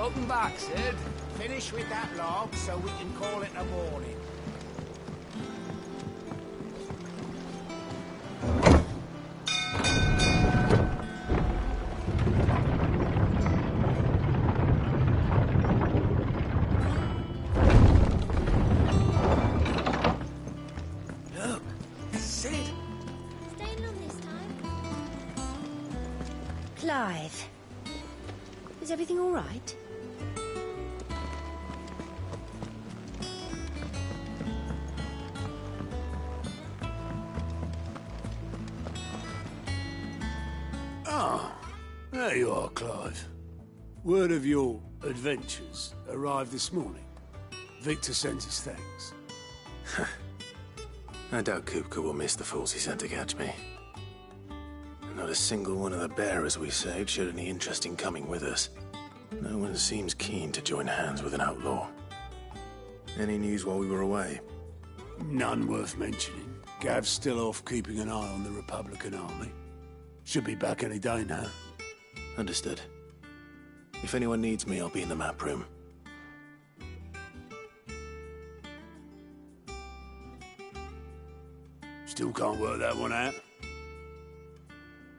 Welcome back, Sid. Finish with that log so we can call it a morning. Look, Sid. Staying long this time? Clive. Is everything all right? Ah, there you are, Clive. Word of your adventures arrived this morning. Victor sends his thanks. I doubt Kupka will miss the fools he sent to catch me. Not a single one of the bearers we saved showed any interest in coming with us. No one seems keen to join hands with an outlaw. Any news while we were away? None worth mentioning. Gav's still off keeping an eye on the Republican army. Should be back any day now. Understood. If anyone needs me, I'll be in the map room. Still can't work that one out.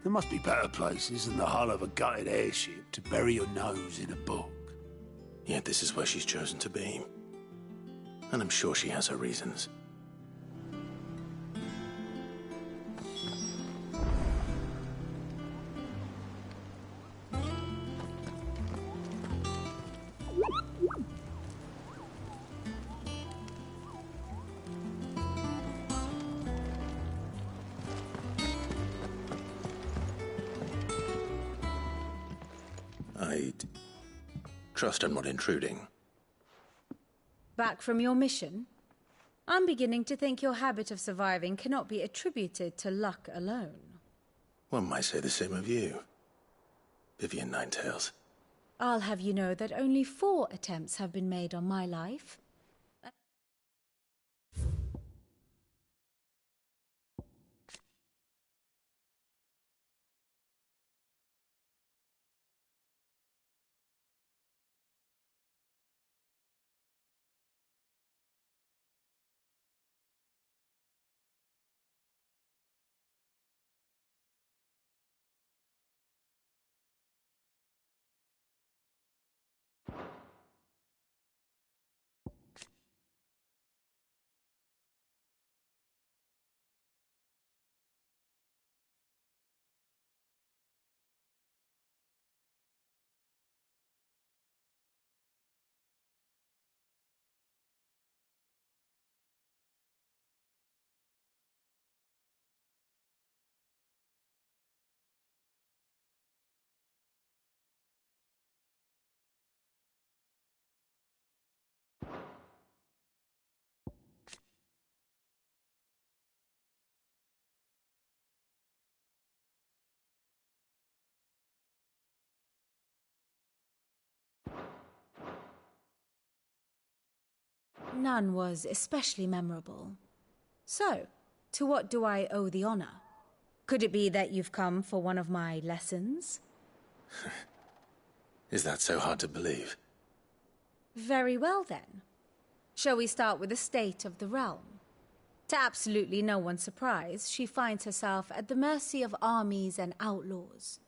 There must be better places than the hull of a gutted airship to bury your nose in a book. Yet this is where she's chosen to be. And I'm sure she has her reasons. I'd trust I'm not intruding. Back from your mission? I'm beginning to think your habit of surviving cannot be attributed to luck alone. One might say the same of you, Vivian Ninetails. I'll have you know that only 4 attempts have been made on my life. None was especially memorable. So, to what do I owe the honor? Could it be that you've come for one of my lessons? Is that so hard to believe? Very well then. Shall we start with the state of the realm? To absolutely no one's surprise, she finds herself at the mercy of armies and outlaws.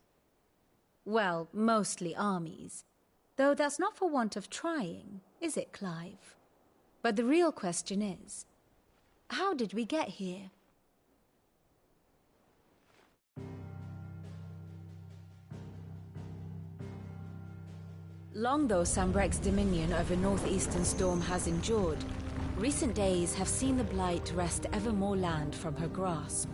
Well, mostly armies. Though that's not for want of trying, is it, Clive? But the real question is, how did we get here? Long though Sambrek's dominion over northeastern Storm has endured, recent days have seen the Blight wrest ever more land from her grasp.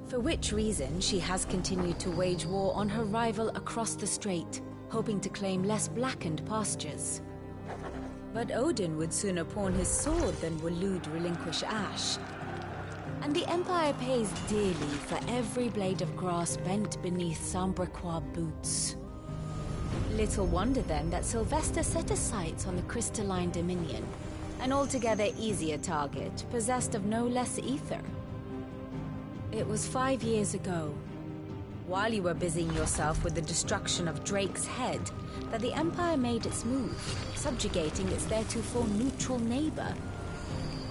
For which reason she has continued to wage war on her rival across the strait, hoping to claim less blackened pastures. But Odin would sooner pawn his sword than Waloed relinquish Ash. And the Empire pays dearly for every blade of grass bent beneath Sambrequois boots. Little wonder then that Sylvester set his sights on the Crystalline Dominion, an altogether easier target, possessed of no less ether. It was 5 years ago. while you were busying yourself with the destruction of Drake's head, that the Empire made its move, subjugating its theretofore neutral neighbor.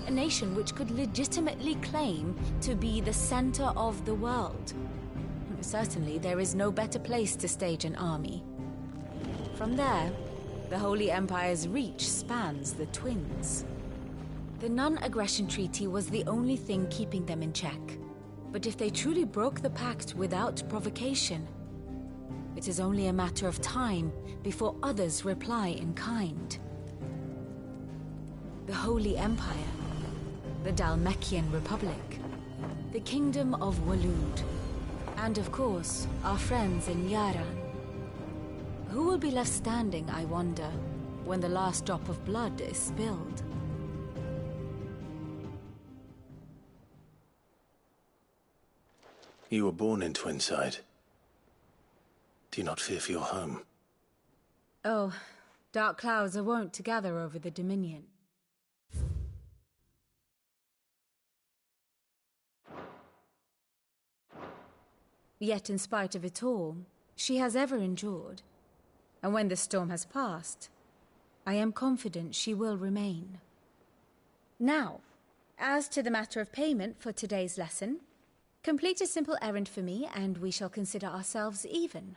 A nation which could legitimately claim to be the center of the world. Certainly, there is no better place to stage an army. From there, the Holy Empire's reach spans the Twins. The non-aggression treaty was the only thing keeping them in check. But if they truly broke the pact without provocation, it is only a matter of time before others reply in kind. The Holy Empire, the Dhalmekian Republic, the Kingdom of Waloed, and of course, our friends in Yaran. Who will be left standing, I wonder, when the last drop of blood is spilled? You were born in Twinside. Do you not fear for your home? Oh, dark clouds are wont to gather over the Dominion. Yet in spite of it all, she has ever endured. And when the storm has passed, I am confident she will remain. Now, as to the matter of payment for today's lesson, complete a simple errand for me, and we shall consider ourselves even.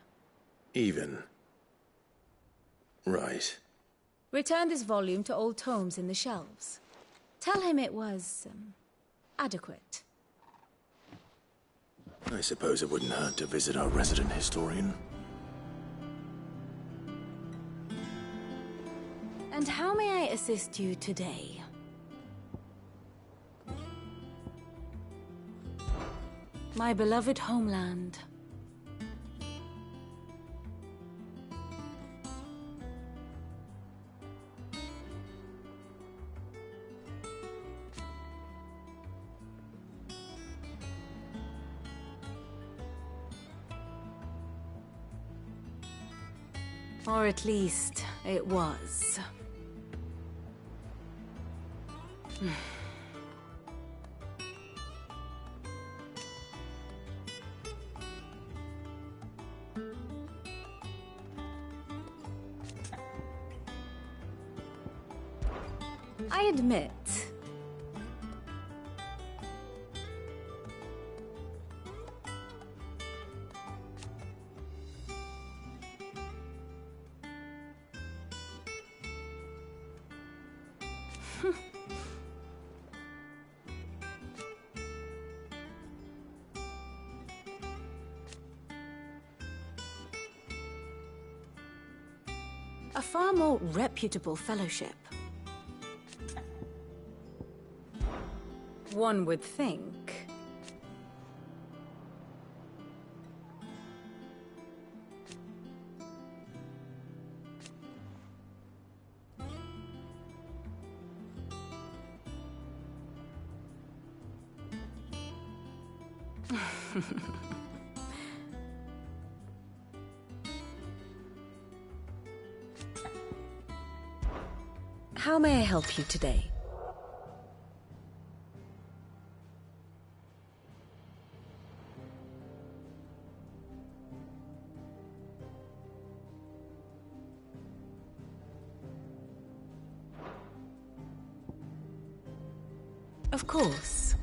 Even? Right. Return this volume to old tomes in the shelves. Tell him it was, adequate. I suppose it wouldn't hurt to visit our resident historian. And how may I assist you today? My beloved homeland. Or at least, it was. I admit. A far more reputable fellowship. One would think. How may I help you today? Of course.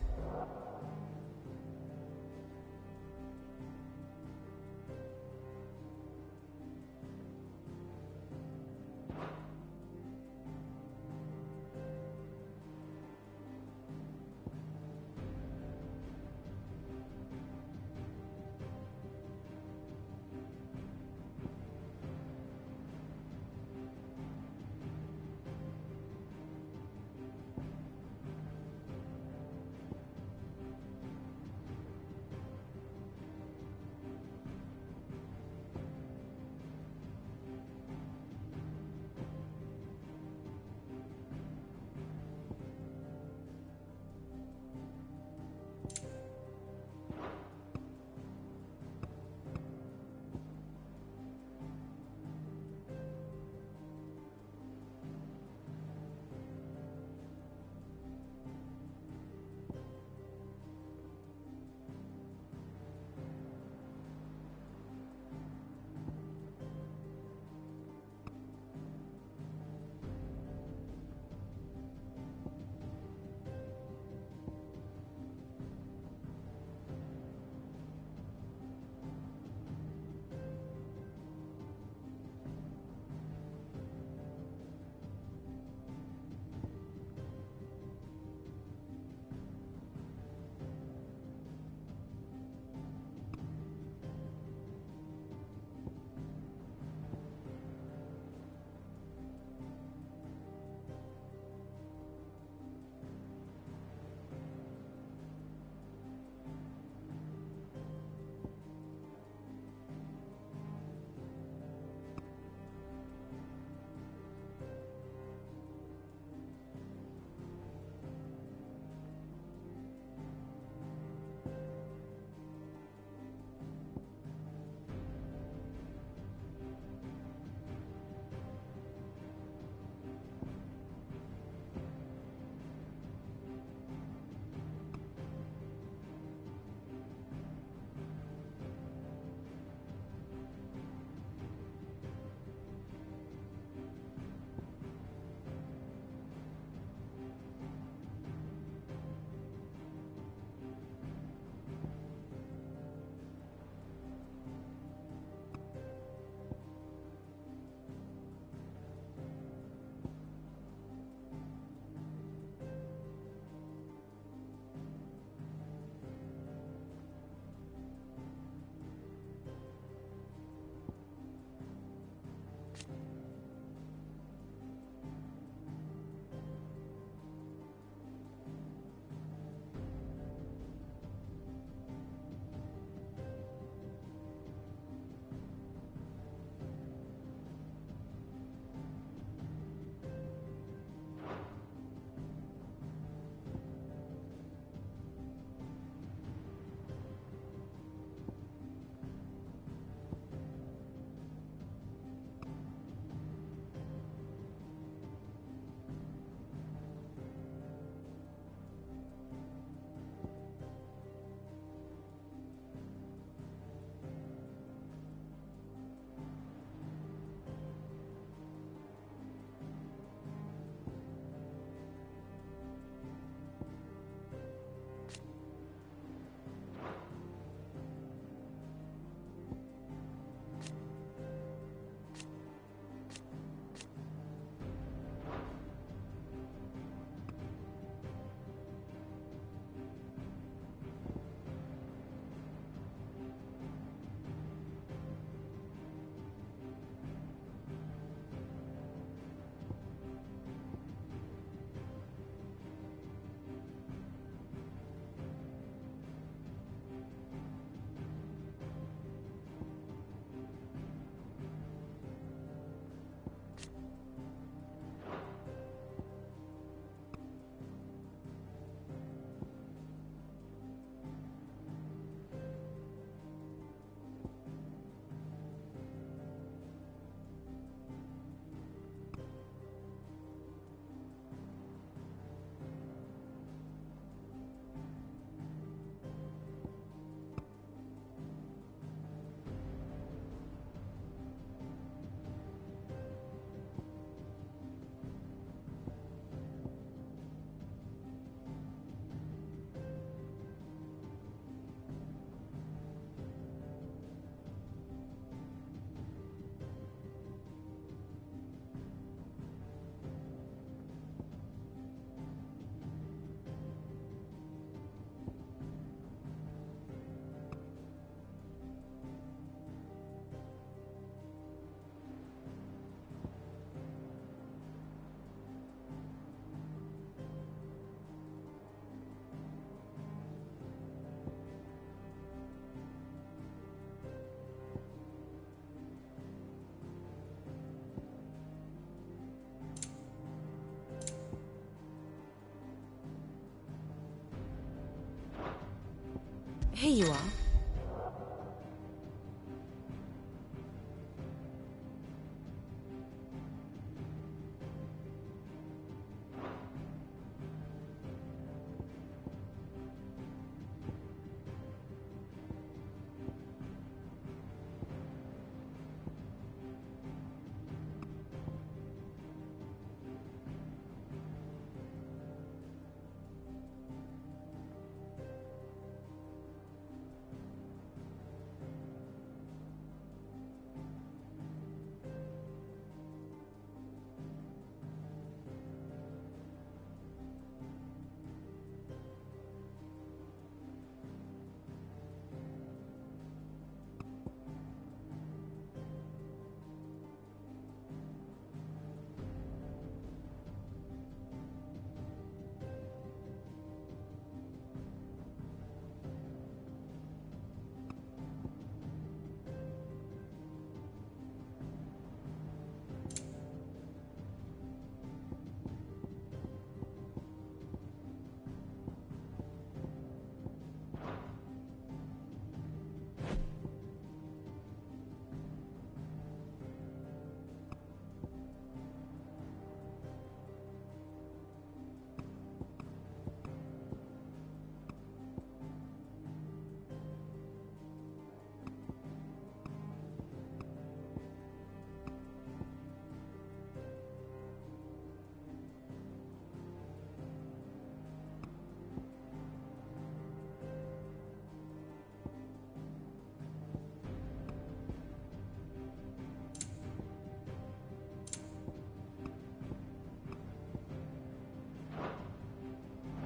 Here you are.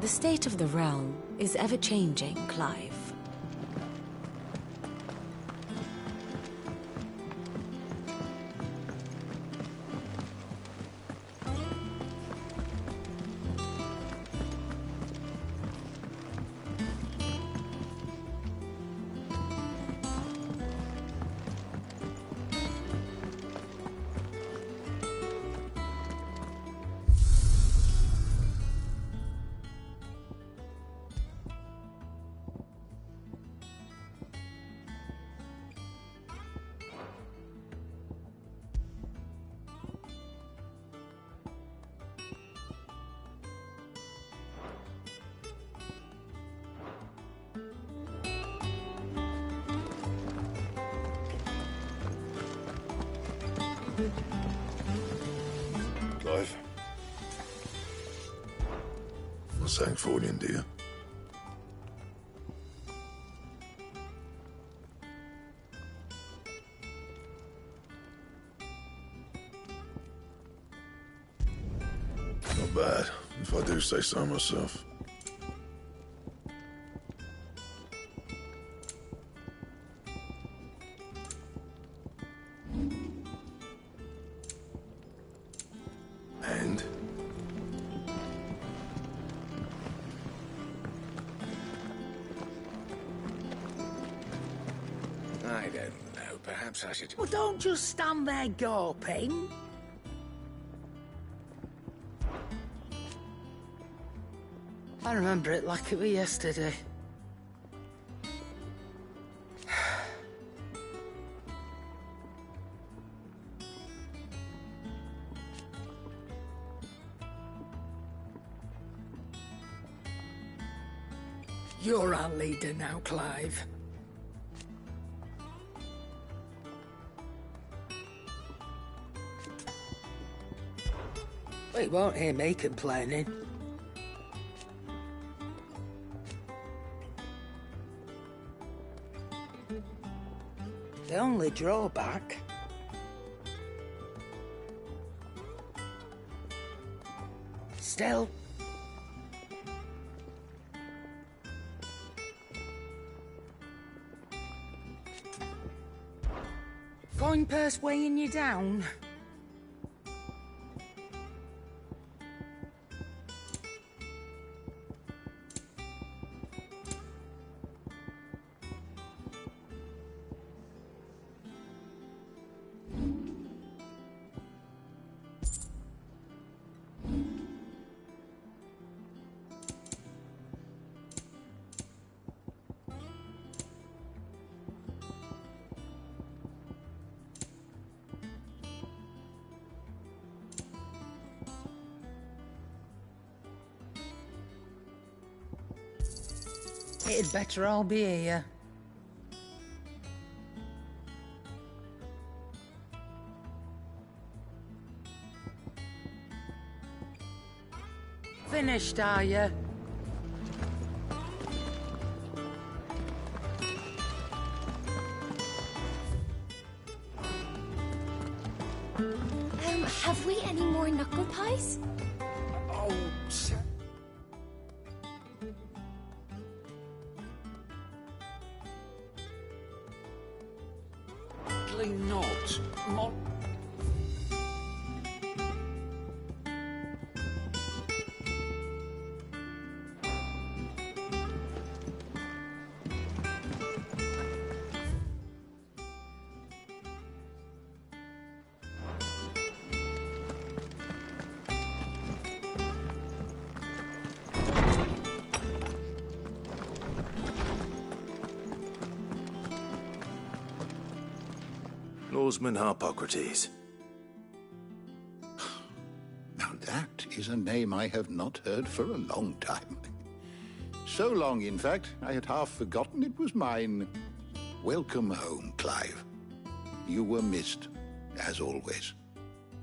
The state of the realm is ever-changing, Clive. Clive. What's that for you, dear? Not bad, if I do say so myself. And? I don't know. Perhaps I should... Well, don't just stand there gawping. I remember it like it was yesterday. You're our leader now, Clive. Well, you won't hear me complaining. The only drawback... Still... Coin purse weighing you down? It'd better all be here. Finished, are you? Have we any more knuckle pies? Oh, Sadly not. Lawsman Harpocrates. Now that is a name I have not heard for a long time. So long, in fact, I had half forgotten it was mine. Welcome home, Clive. You were missed, as always.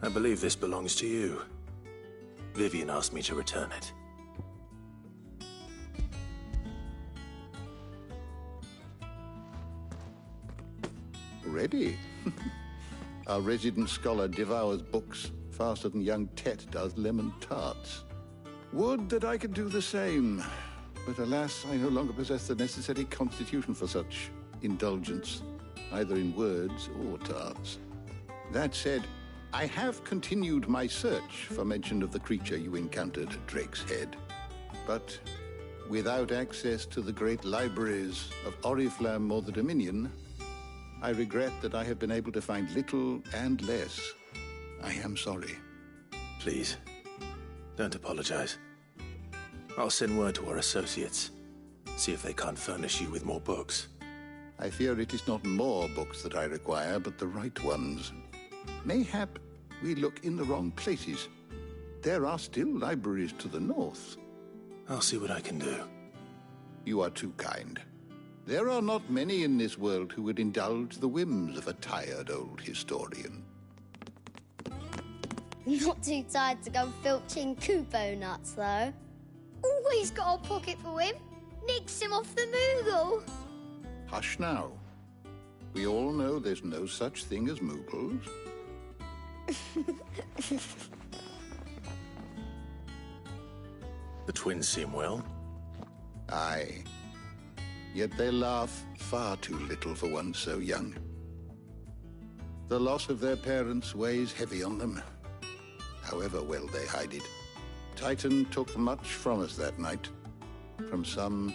I believe this belongs to you. Vivian asked me to return it. Ready? Our resident scholar devours books faster than young Tet does lemon tarts. Would that I could do the same. But alas, I no longer possess the necessary constitution for such indulgence, either in words or tarts. That said, I have continued my search for mention of the creature you encountered at Drake's Head. But without access to the great libraries of Oriflamme or the Dominion, I regret that I have been able to find little and less. I am sorry. Please, don't apologize. I'll send word to our associates. See if they can't furnish you with more books. I fear it is not more books that I require, but the right ones. Mayhap we look in the wrong places. There are still libraries to the north. I'll see what I can do. You are too kind. There are not many in this world who would indulge the whims of a tired old historian. Not too tired to go filching Kupo nuts, though. Always got a pocket for him. Nicks him off the Moogle. Hush now. We all know there's no such thing as Moogles. The twins seem well. Aye. Yet they laugh far too little for one so young. The loss of their parents weighs heavy on them, however well they hide it. Titan took much from us that night, from some...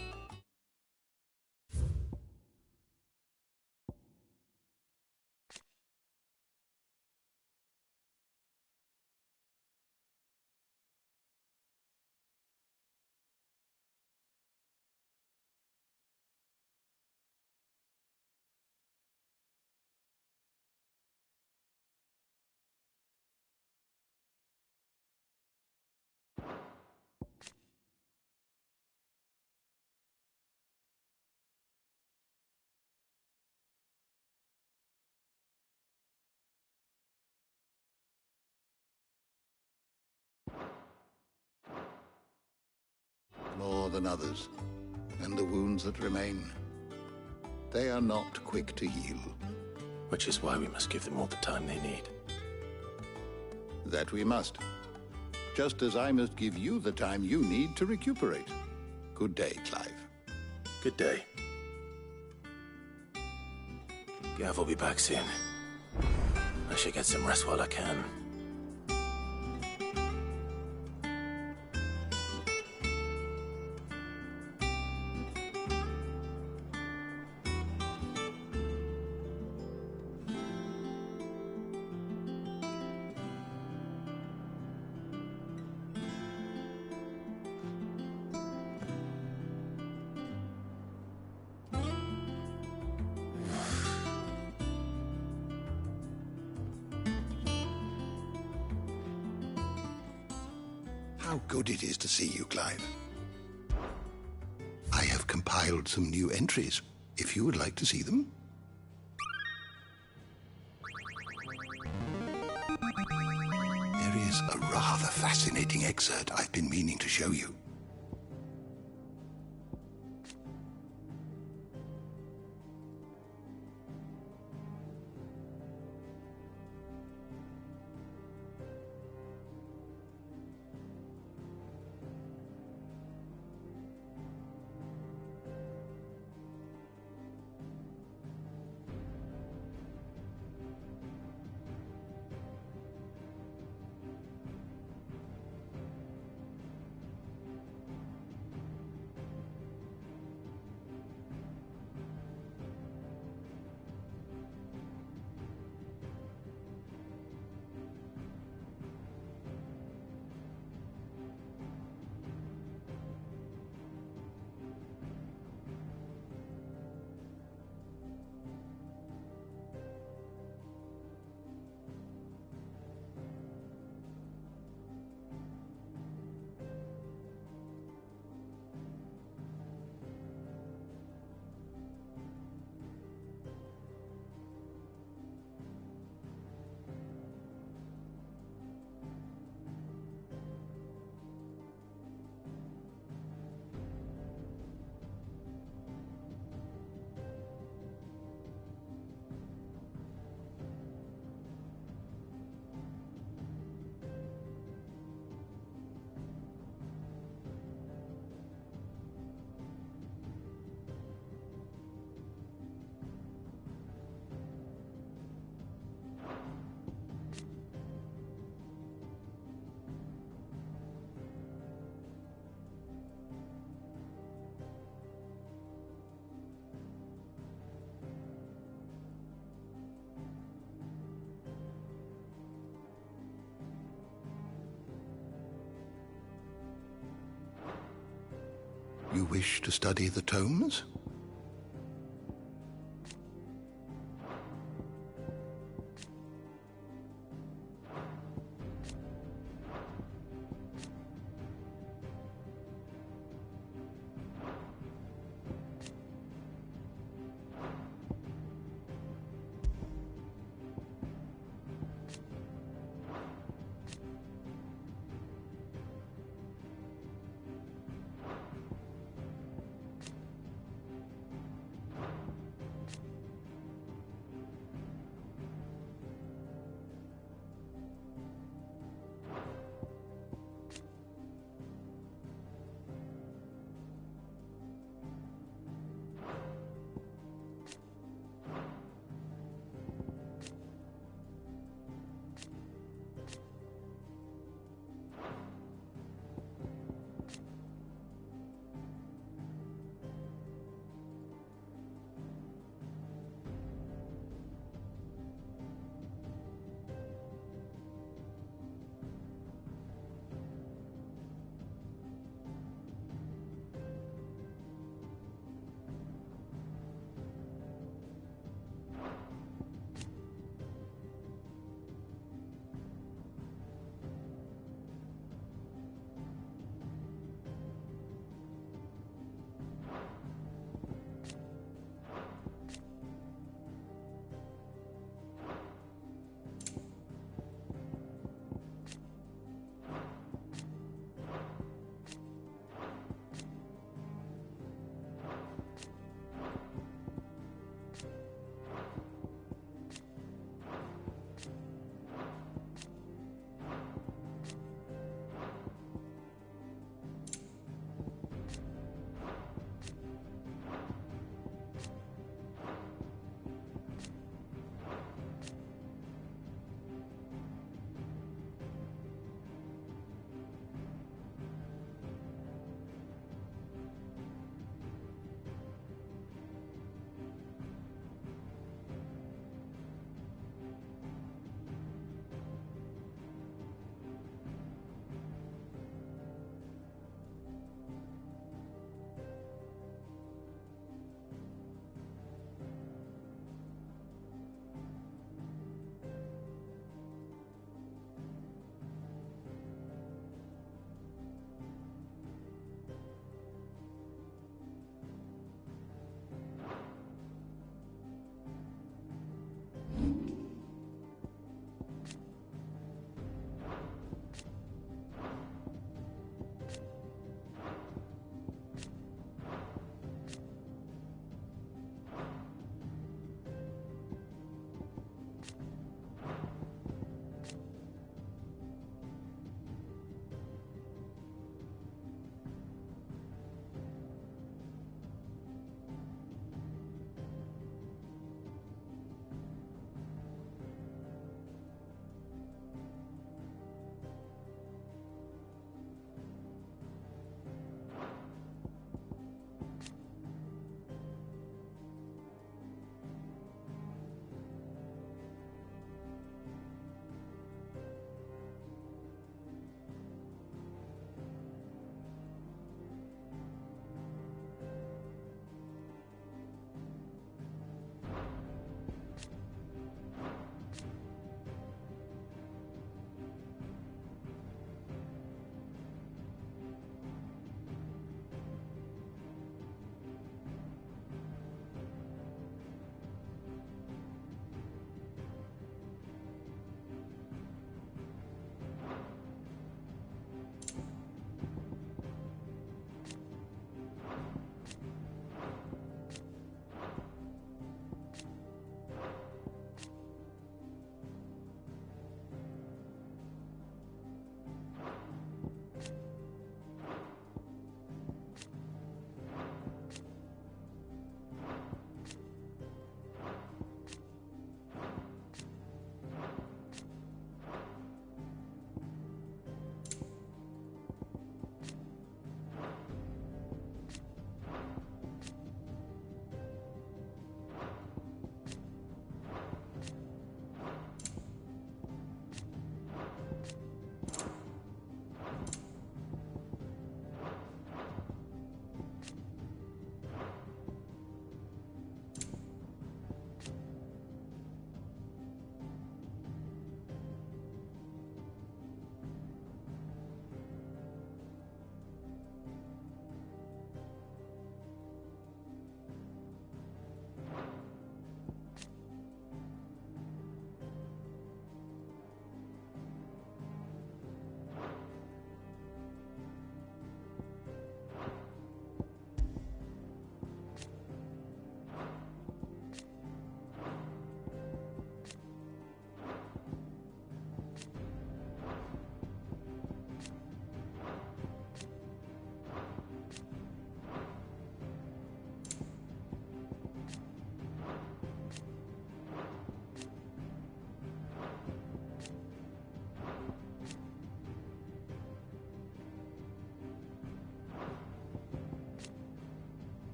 more than others, and the wounds that remain. They are not quick to heal. Which is why we must give them all the time they need. That we must. Just as I must give you the time you need to recuperate. Good day, Clive. Good day. Gav will be back soon. I should get some rest while I can. How good it is to see you, Clive. I have compiled compiled some new entries, if you would like to see them. There is a rather fascinating excerpt I've been meaning to show you. You wish to study the tomes?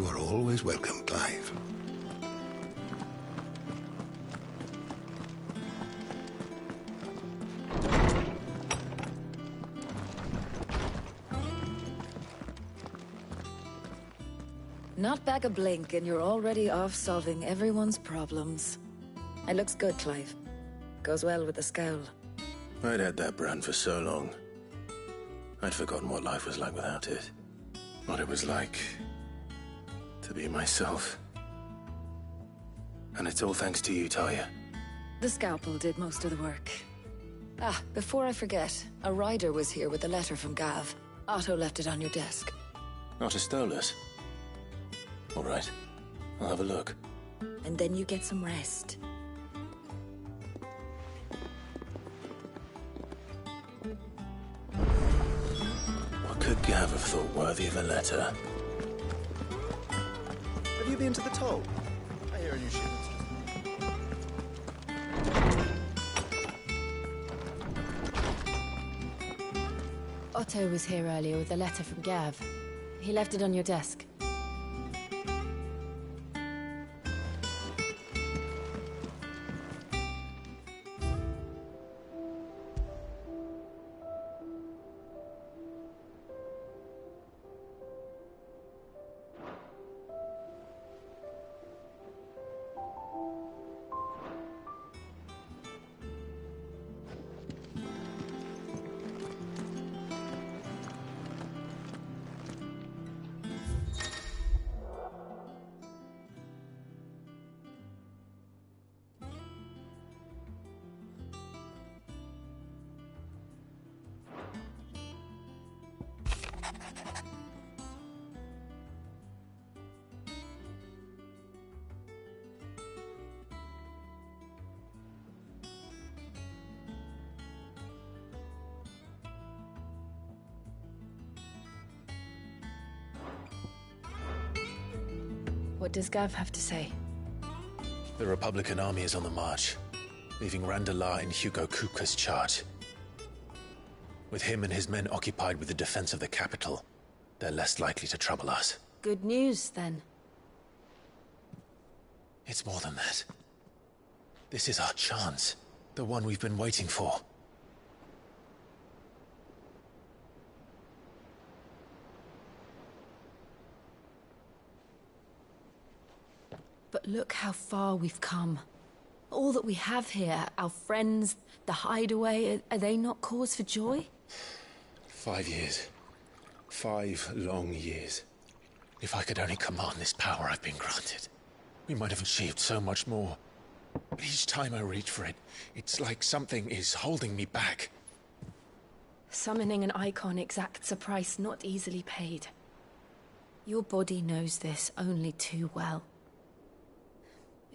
You are always welcome, Clive. Not back a blink and you're already off solving everyone's problems. It looks good, Clive. Goes well with the scowl. I'd had that brand for so long. I'd forgotten what life was like without it. What it was like to be myself. And it's all thanks to you, Talia. The scalpel did most of the work. Ah, before I forget, a rider was here with a letter from Gav. Otto left it on your desk. Otto stole us. All right, I'll have a look. And then you get some rest. What could Gav have thought worthy of a letter? Have you been to the toll? I hear a new shipment's Otto was here earlier with a letter from Gav. He left it on your desk. What does Gav have to say? The Republican army is on the march, leaving Randalar in Hugo Kupka's charge. With him and his men occupied with the defense of the capital, they're less likely to trouble us. Good news, then. It's more than that. This is our chance. The one we've been waiting for. But look how far we've come. All that we have here, our friends, the hideaway, are they not cause for joy? 5 years. 5 long years. If I could only command this power I've been granted, we might have achieved so much more. But each time I reach for it, it's like something is holding me back. Summoning an icon exacts a price not easily paid. Your body knows this only too well.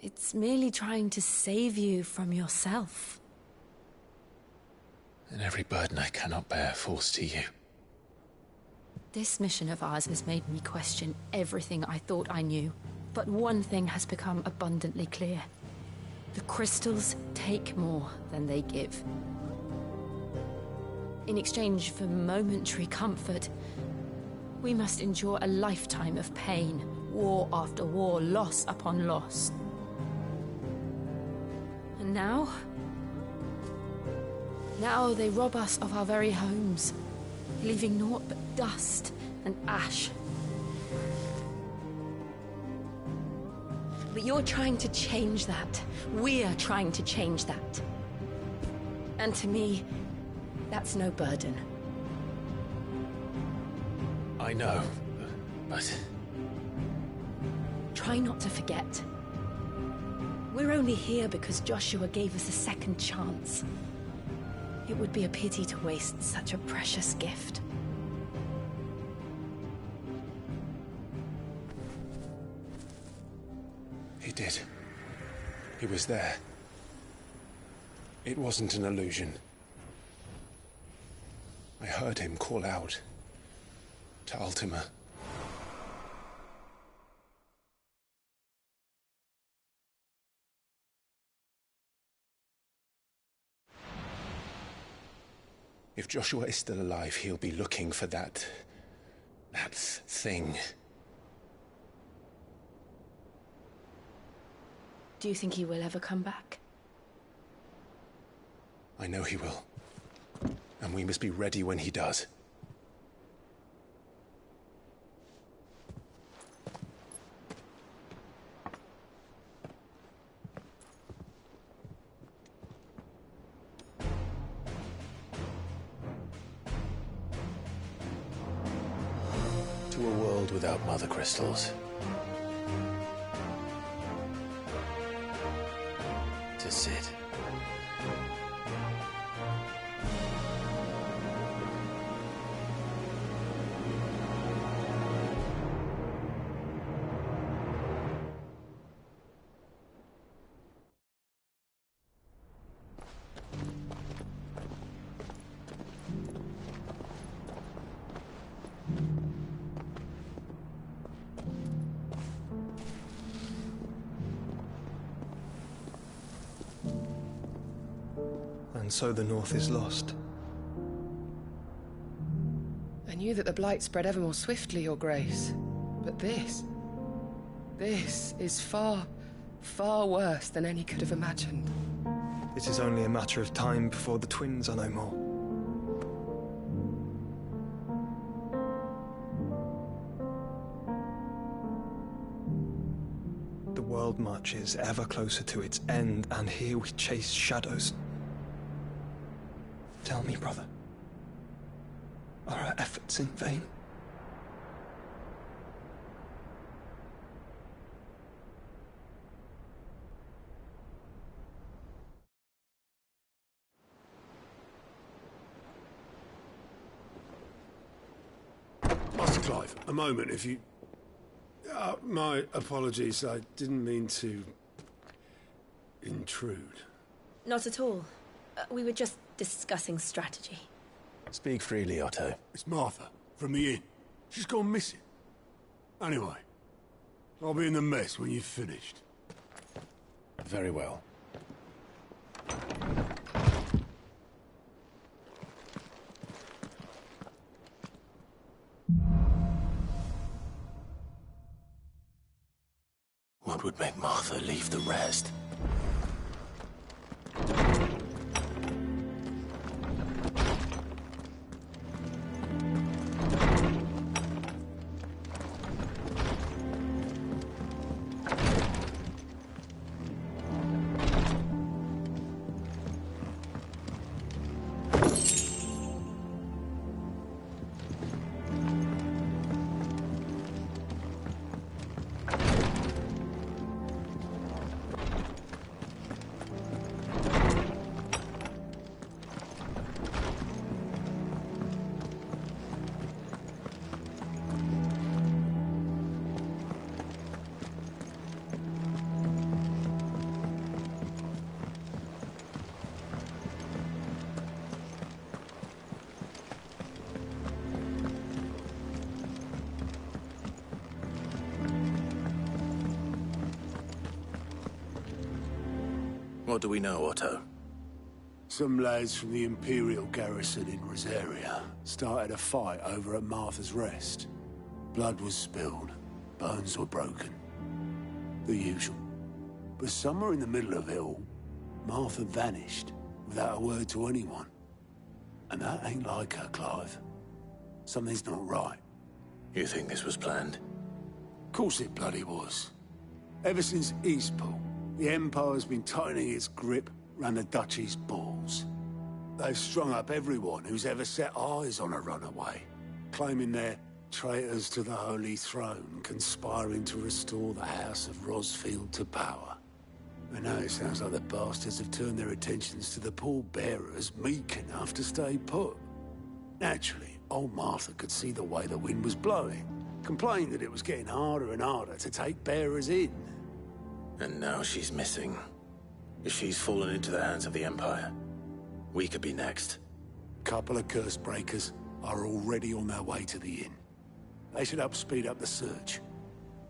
It's merely trying to save you from yourself. And every burden I cannot bear falls to you. This mission of ours has made me question everything I thought I knew. But one thing has become abundantly clear. The crystals take more than they give. In exchange for momentary comfort, we must endure a lifetime of pain, war after war, loss upon loss. And now they rob us of our very homes, leaving naught but dust and ash. But you're trying to change that. We're trying to change that. And to me, that's no burden. I know, but... Try not to forget. We're only here because Joshua gave us a second chance. It would be a pity to waste such a precious gift. He did. He was there. It wasn't an illusion. I heard him call out to Ultima. If Joshua is still alive, he'll be looking for that thing. Do you think he will ever come back? I know he will. And we must be ready when he does. To a world without mother crystals. To Sid. And so the North is lost. I knew that the Blight spread ever more swiftly, Your Grace. But this is far, far worse than any could have imagined. It is only a matter of time before the twins are no more. The world marches ever closer to its end, and here we chase shadows. Tell me, brother, are our efforts in vain? Master Clive, a moment, if you... my apologies, I didn't mean to... intrude. Not at all. We were just discussing strategy. Speak freely, Otto. It's Martha, from the inn. She's gone missing. Anyway, I'll be in the mess when you've finished. Very well. What would make Martha leave the rest? What do we know, Otto? Some lads from the Imperial garrison in Rosaria started a fight over at Martha's Rest. Blood was spilled, bones were broken. The usual. But somewhere in the middle of it all, Martha vanished without a word to anyone. And that ain't like her, Clive. Something's not right. You think this was planned? Of course it bloody was. Ever since Eastpool, the Empire's been tightening its grip round the Duchy's balls. They've strung up everyone who's ever set eyes on a runaway, claiming they're traitors to the Holy Throne, conspiring to restore the House of Rosfield to power. And now it sounds like the bastards have turned their attentions to the pallbearers meek enough to stay put. Naturally, old Martha could see the way the wind was blowing, complained that it was getting harder and harder to take bearers in. And now she's missing. If she's fallen into the hands of the Empire, we could be next. Couple of curse breakers are already on their way to the inn. They should help speed up the search.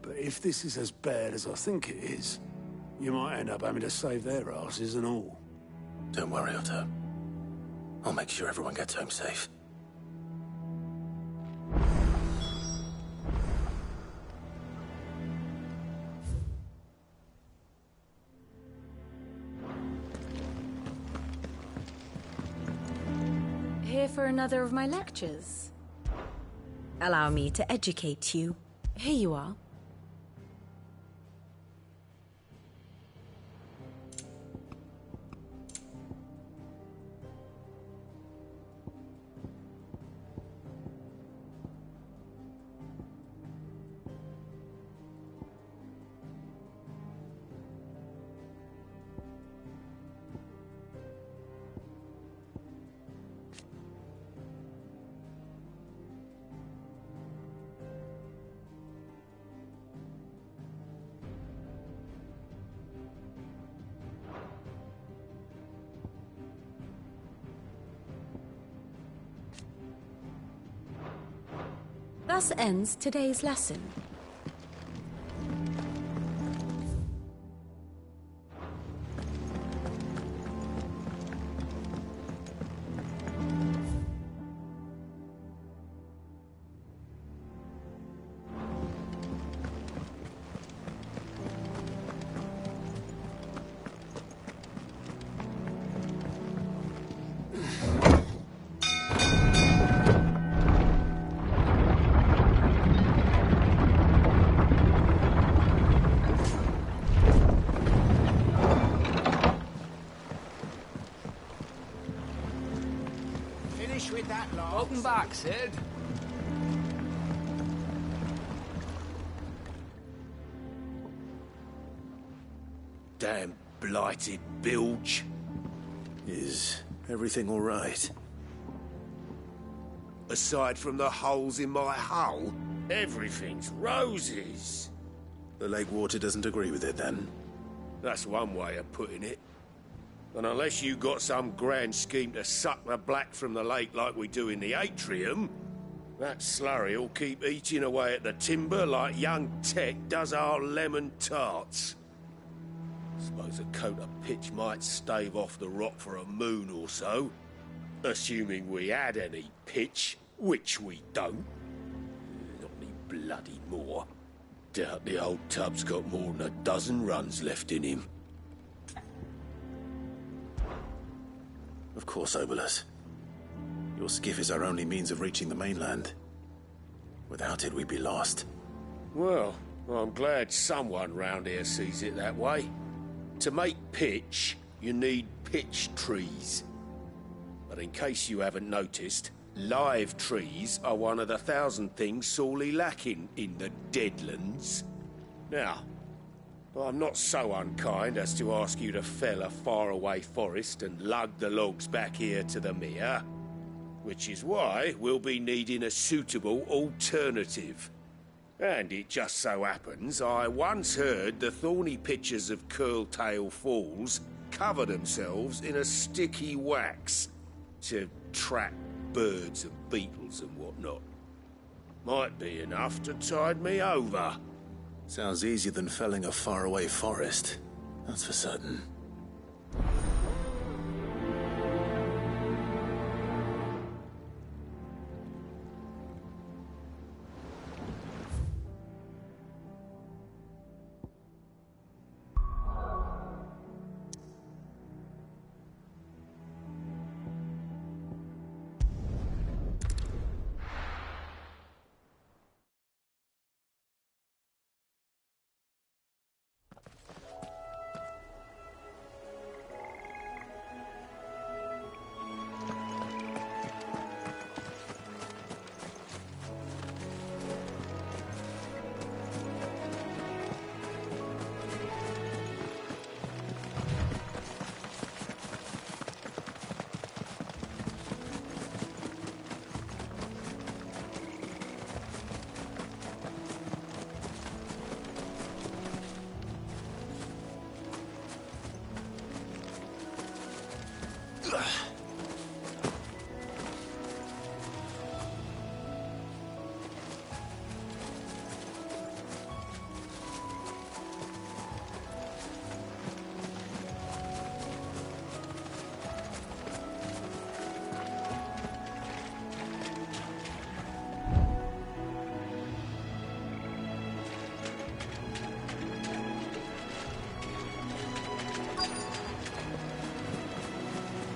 But if this is as bad as I think it is, you might end up having to save their asses and all. Don't worry, Otto. I'll make sure everyone gets home safe. here for another of my lectures? Allow me to educate you. Here you are. Thus ends today's lesson. Finish with that lot. Welcome back, Sid. Damn blighted bilge. Is everything all right? Aside from the holes in my hull, everything's roses. The lake water doesn't agree with it, then? That's one way of putting it. And unless you got some grand scheme to suck the black from the lake like we do in the atrium, that slurry'll keep eating away at the timber like young Tech does our lemon tarts. Suppose a coat of pitch might stave off the rock for a moon or so, assuming we had any pitch, which we don't. Not any bloody more. Doubt the old tub's got more than a dozen runs left in him. Of course, Obolus. Your skiff is our only means of reaching the mainland. Without it, we'd be lost. Well, I'm glad someone round here sees it that way. To make pitch, you need pitch trees. But in case you haven't noticed, live trees are one of the 1,000 things sorely lacking in the Deadlands. Now, I'm not so unkind as to ask you to fell a faraway forest and lug the logs back here to the mere, which is why we'll be needing a suitable alternative. And it just so happens I once heard the thorny pitchers of Curltail Falls cover themselves in a sticky wax to trap birds and beetles and whatnot. Might be enough to tide me over. Sounds easier than felling a faraway forest. That's for certain.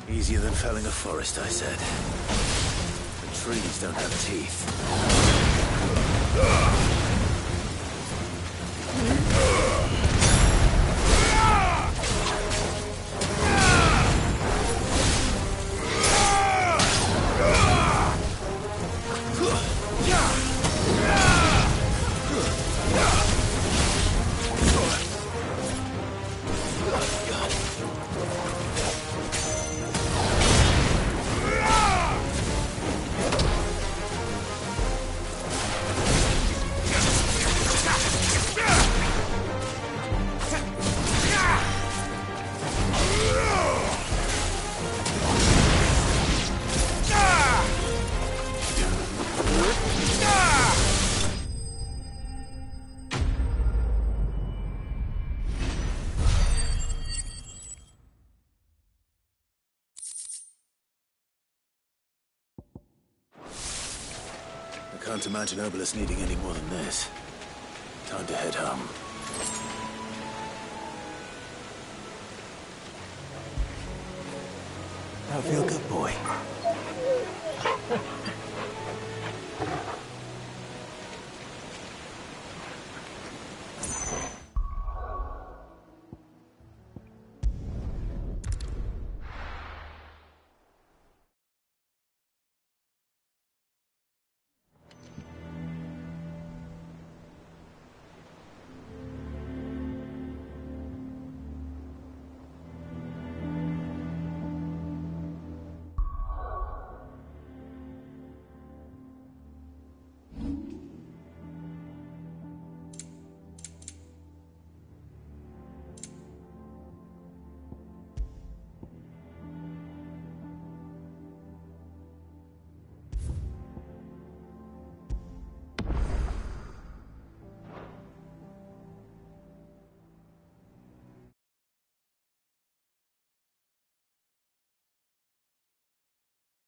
Easier than felling a forest, I said. trees don't have teeth. I can't imagine Obelisk needing any more than this. Time to head home. I feel good, boy.